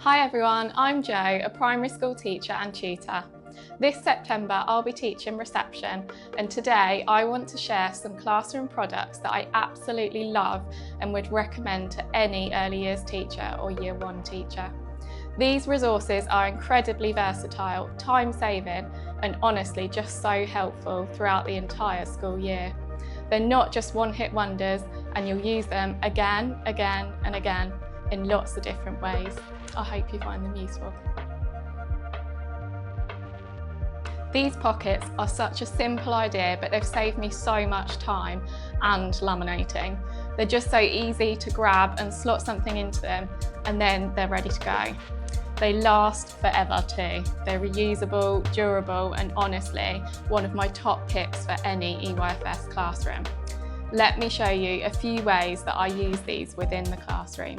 Hi everyone, I'm Jo, a primary school teacher and tutor. This September I'll be teaching reception, and today I want to share some classroom products that I absolutely love and would recommend to any early years teacher or year 1 teacher. These resources are incredibly versatile, time-saving and honestly just so helpful throughout the entire school year. They're not just one-hit wonders, and you'll use them again, again and again in lots of different ways. I hope you find them useful. These pockets are such a simple idea, but they've saved me so much time and laminating. They're just so easy to grab and slot something into them, and then they're ready to go. They last forever too. They're reusable, durable, and honestly, one of my top picks for any EYFS classroom. Let me show you a few ways that I use these within the classroom.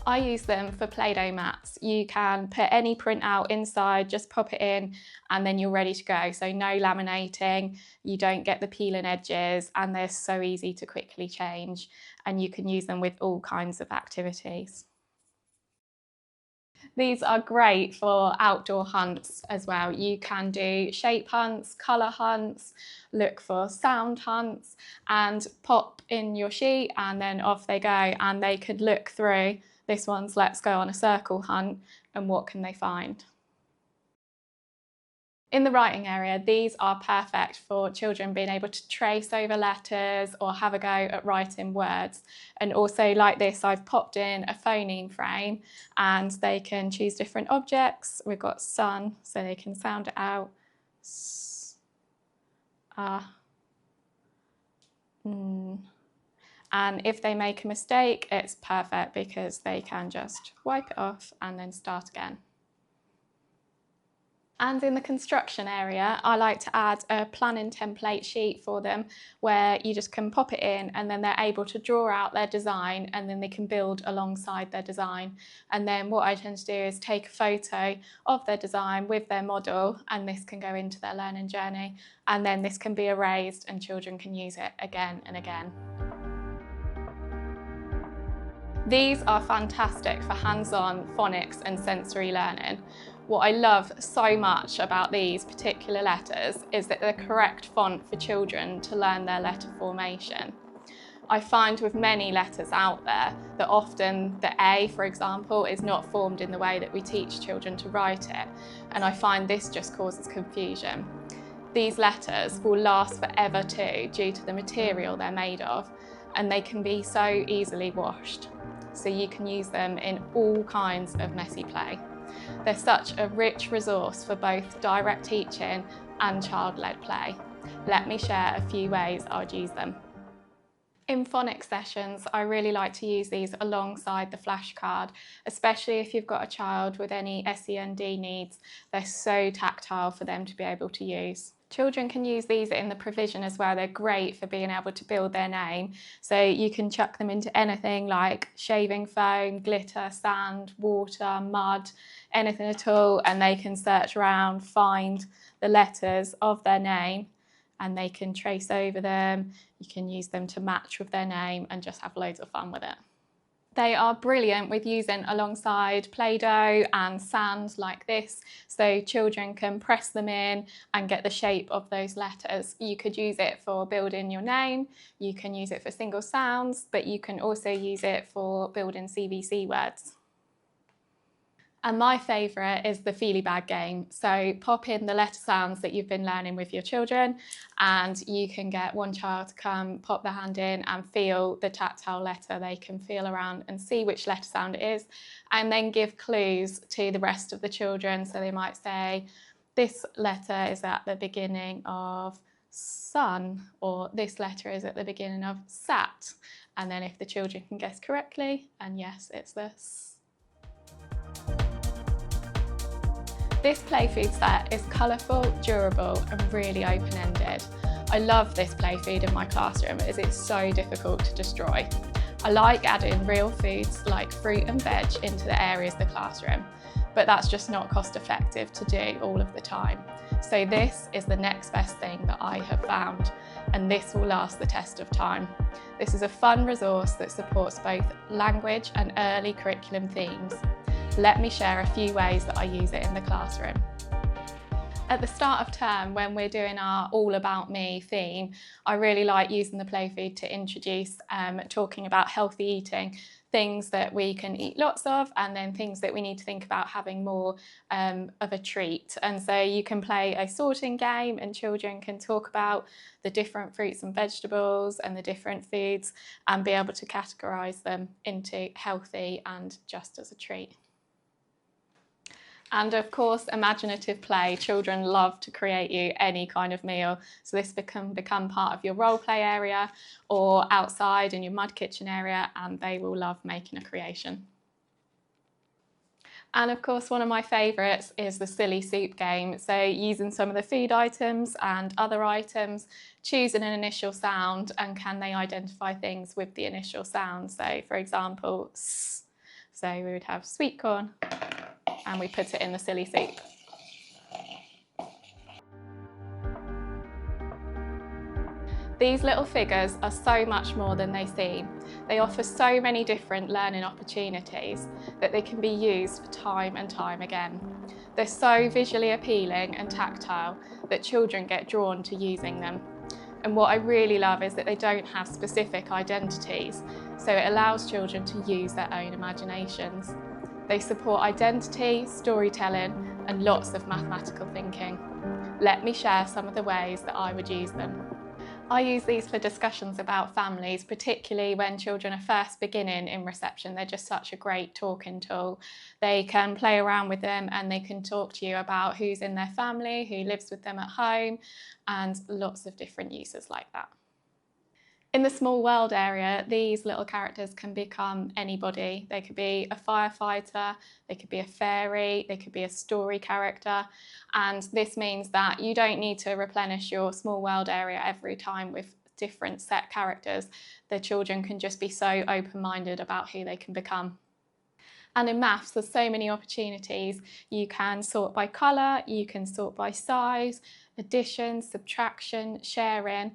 I use them for Play-Doh mats. You can put any printout inside, just pop it in, and then you're ready to go. So no laminating, you don't get the peeling edges, and they're so easy to quickly change, and you can use them with all kinds of activities. These are great for outdoor hunts as well. You can do shape hunts, colour hunts, look for sound hunts, and pop in your sheet and then off they go, and they could look through. This one's let's go on a circle hunt, and what can they find? In the writing area, these are perfect for children being able to trace over letters or have a go at writing words. And also like this, I've popped in a phoneme frame and they can choose different objects. We've got sun, so they can sound it out. S, And if they make a mistake, it's perfect because they can just wipe it off and then start again. And in the construction area, I like to add a planning template sheet for them where you just can pop it in, and then they're able to draw out their design, and then they can build alongside their design. And then what I tend to do is take a photo of their design with their model, and this can go into their learning journey. And then this can be erased and children can use it again and again. These are fantastic for hands-on phonics and sensory learning. What I love so much about these particular letters is that they're the correct font for children to learn their letter formation. I find with many letters out there that often the A, for example, is not formed in the way that we teach children to write it, and I find this just causes confusion. These letters will last forever too due to the material they're made of, and they can be so easily washed. So you can use them in all kinds of messy play. They're such a rich resource for both direct teaching and child-led play. Let me share a few ways I'd use them. In phonics sessions, I really like to use these alongside the flashcard, especially if you've got a child with any SEND needs. They're so tactile for them to be able to use. Children can use these in the provision as well. They're great for being able to build their name. So you can chuck them into anything like shaving foam, glitter, sand, water, mud, anything at all, and they can search around, find the letters of their name, and they can trace over them. You can use them to match with their name and just have loads of fun with it. They are brilliant with using alongside Play-Doh and sand like this, so children can press them in and get the shape of those letters. You could use it for building your name, you can use it for single sounds, but you can also use it for building CVC words. And my favourite is the Feely Bag game. So pop in the letter sounds that you've been learning with your children, and you can get one child to come, pop their hand in and feel the tactile letter. They can feel around and see which letter sound it is, and then give clues to the rest of the children. So they might say, this letter is at the beginning of sun, or this letter is at the beginning of sat. And then if the children can guess correctly, and yes, it's this. This play food set is colourful, durable and really open-ended. I love this play food in my classroom as it's so difficult to destroy. I like adding real foods like fruit and veg into the areas of the classroom, but that's just not cost effective to do all of the time. So this is the next best thing that I have found, and this will last the test of time. This is a fun resource that supports both language and early curriculum themes. Let me share a few ways that I use it in the classroom. At the start of term, when we're doing our All About Me theme, I really like using the play food to introduce talking about healthy eating, things that we can eat lots of, and then things that we need to think about having more of a treat. And so you can play a sorting game and children can talk about the different fruits and vegetables and the different foods and be able to categorise them into healthy and just as a treat. And of course, imaginative play. Children love to create you any kind of meal. So this can become part of your role play area or outside in your mud kitchen area, and they will love making a creation. And of course, one of my favourites is the silly soup game. So using some of the food items and other items, choosing an initial sound, and can they identify things with the initial sound? So for example, S. So we would have sweet corn, and we put it in the silly soup. These little figures are so much more than they seem. They offer so many different learning opportunities that they can be used time and time again. They're so visually appealing and tactile that children get drawn to using them. And what I really love is that they don't have specific identities, so it allows children to use their own imaginations. They support identity, storytelling, and lots of mathematical thinking. Let me share some of the ways that I would use them. I use these for discussions about families, particularly when children are first beginning in reception. They're just such a great talking tool. They can play around with them and they can talk to you about who's in their family, who lives with them at home, and lots of different uses like that. In the small world area, these little characters can become anybody. They could be a firefighter, they could be a fairy, they could be a story character. And this means that you don't need to replenish your small world area every time with different set characters. The children can just be so open-minded about who they can become. And in maths, there's so many opportunities. You can sort by colour, you can sort by size, addition, subtraction, sharing.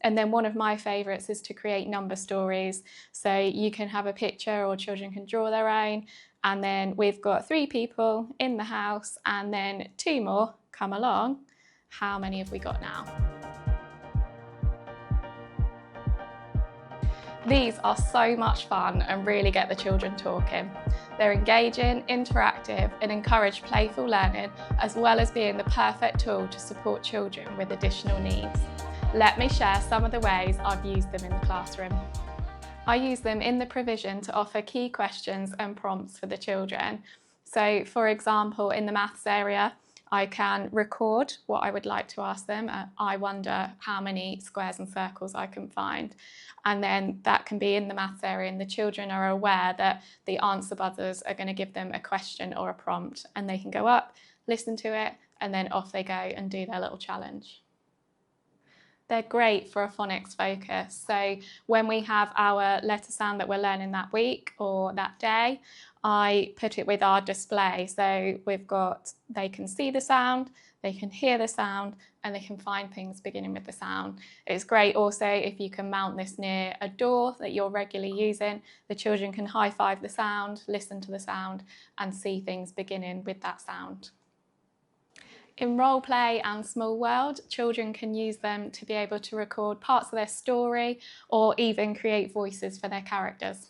And then one of my favourites is to create number stories. So you can have a picture or children can draw their own. And then we've got 3 people in the house and then 2 more come along. How many have we got now? These are so much fun and really get the children talking. They're engaging, interactive, and encourage playful learning, as well as being the perfect tool to support children with additional needs. Let me share some of the ways I've used them in the classroom. I use them in the provision to offer key questions and prompts for the children. So for example, in the maths area, I can record what I would like to ask them. I wonder how many squares and circles I can find. And then that can be in the maths area, and the children are aware that the answer buzzers are going to give them a question or a prompt, and they can go up, listen to it, and then off they go and do their little challenge. They're great for a phonics focus. So when we have our letter sound that we're learning that week or that day, I put it with our display. So we've got, they can see the sound, they can hear the sound, and they can find things beginning with the sound. It's great also if you can mount this near a door that you're regularly using. The children can high-five the sound, listen to the sound, and see things beginning with that sound. In role play and small world, children can use them to be able to record parts of their story or even create voices for their characters.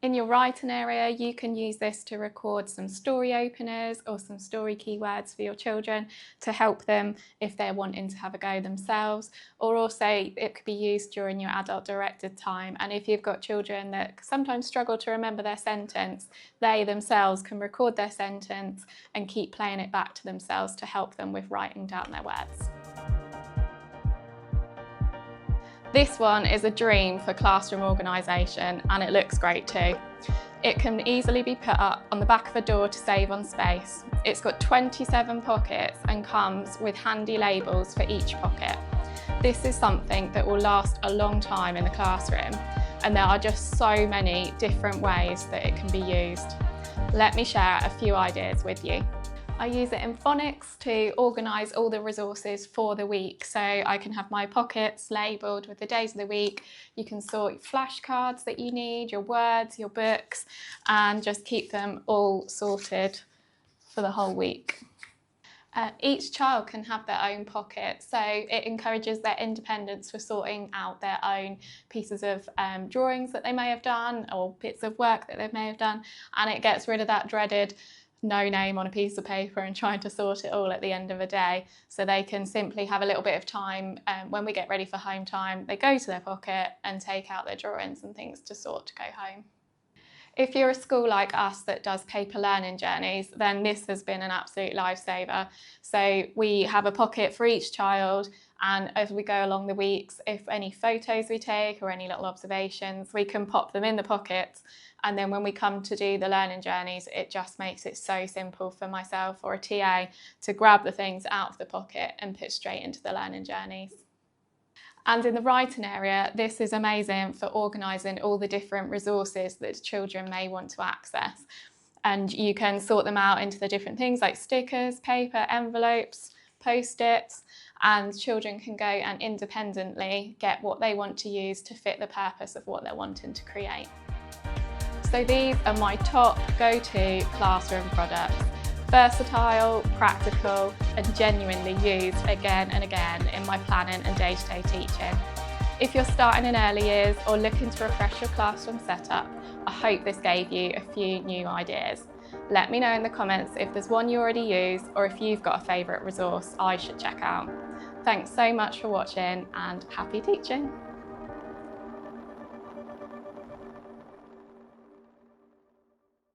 In your writing area, you can use this to record some story openers or some story keywords for your children to help them if they're wanting to have a go themselves, or also it could be used during your adult directed time. And if you've got children that sometimes struggle to remember their sentence, they themselves can record their sentence and keep playing it back to themselves to help them with writing down their words. This one is a dream for classroom organisation, and it looks great too. It can easily be put up on the back of a door to save on space. It's got 27 pockets and comes with handy labels for each pocket. This is something that will last a long time in the classroom, and there are just so many different ways that it can be used. Let me share a few ideas with you. I use it in phonics to organise all the resources for the week. So I can have my pockets labelled with the days of the week. You can sort your flashcards that you need, your words, your books, and just keep them all sorted for the whole week. Each child can have their own pocket, so it encourages their independence for sorting out their own pieces of drawings that they may have done or bits of work that they may have done, and it gets rid of that dreaded no name on a piece of paper and trying to sort it all at the end of a day. So they can simply have a little bit of time when we get ready for home time, they go to their pocket and take out their drawings and things to sort to go home. If you're a school like us that does paper learning journeys, then this has been an absolute lifesaver. So we have a pocket for each child, and as we go along the weeks, if any photos we take or any little observations, we can pop them in the pockets. And then when we come to do the learning journeys, it just makes it so simple for myself or a TA to grab the things out of the pocket and put straight into the learning journeys. And in the writing area, this is amazing for organising all the different resources that children may want to access. And you can sort them out into the different things like stickers, paper, envelopes, post-its, and children can go and independently get what they want to use to fit the purpose of what they're wanting to create. So these are my top go-to classroom products. Versatile, practical, and genuinely used again and again in my planning and day-to-day teaching. If you're starting in early years or looking to refresh your classroom setup, I hope this gave you a few new ideas. Let me know in the comments if there's one you already use or if you've got a favourite resource I should check out. Thanks so much for watching and happy teaching!